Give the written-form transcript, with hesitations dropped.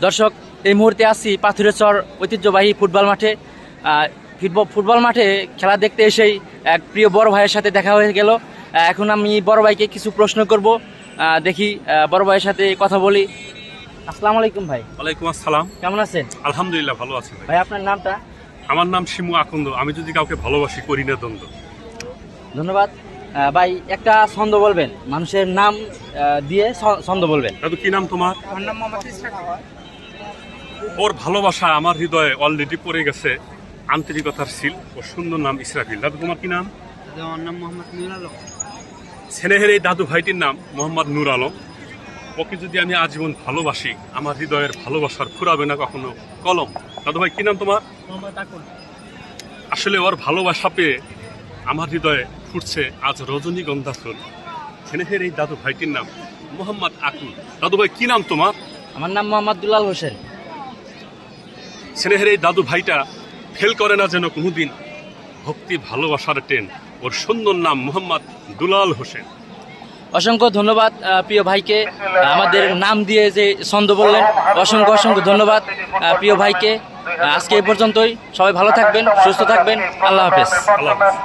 দর্শক, এই মুহূর্তে আছি পাথুরেচর ঐতিহ্যবাহী ফুটবল মাঠে। ফুটবল মাঠে খেলা দেখতে এসেই এক প্রিয় বড় ভাইয়ের সাথে দেখা হয়ে গেল। এখন আমি বড় ভাইকে কিছু প্রশ্ন করব, দেখি বড় ভাইয়ের সাথে কথা বলি। আসসালামু আলাইকুম ভাই। ওয়ালাইকুম আসসালাম। কেমন আছেন? আলহামদুলিল্লাহ, ভালো আছি ভাই। ভাই আপনার নামটা? আমার নাম শিমু আকন্দ। আমি যদি কাউকে ভালোবাসি করি না দ্বন্দ্ব। ধন্যবাদ। ভাই একটা ছন্দ বলবেন, মানুষের নাম দিয়ে ছন্দ বলবেন। দাদু কি নাম তোমার? আমার নাম মোহাম্মদ ইসরাক। ওর ভালোবাসা আমার হৃদয়ে অলরেডি পড়ে গেছে আন্তরিকতার সিল। ওর সুন্দর নাম ইসরাফিল। দাদু তোমার কি নাম? আমার নাম মোহাম্মদ নুর আলম। স্নেহের এই দাদু ভাইটির নাম মোহাম্মদ নূর আলম। ওকে যদি আমি আজীবন ভালোবাসি, আমার হৃদয়ের ভালোবাসার ফুরাবে না কখনো কলম। দাদু ভাই কি নাম তোমার? মোহাম্মদ আকুল। আসলে ওর ভালোবাসা পেয়ে আমার হৃদয়ে ফুটছে আজ রজনীগন্ধা ফুল। স্নেহের এই দাদু ভাইটির নাম মোহাম্মদ আকুল। দাদু ভাই কি নাম তোমার? আমার নাম মোহাম্মদ দুলাল হোসেন। স্নেহের এই দাদু ভাইটা ফেল করে না যেন কোনোদিন ভক্তি ভালোবাসার ট্রেন। ওর সুন্দর নাম মোহাম্মদ দুলাল হোসেন। অসংখ্য ধন্যবাদ প্রিয় ভাইকে, আমাদের নাম দিয়ে যে ছন্দ বললেন। অসংখ্য অসংখ্য ধন্যবাদ প্রিয় ভাইকে। আজকে এই পর্যন্তই। সবাই ভালো থাকবেন, সুস্থ থাকবেন। আল্লাহ হাফেজ। আল্লাহ হাফেজ।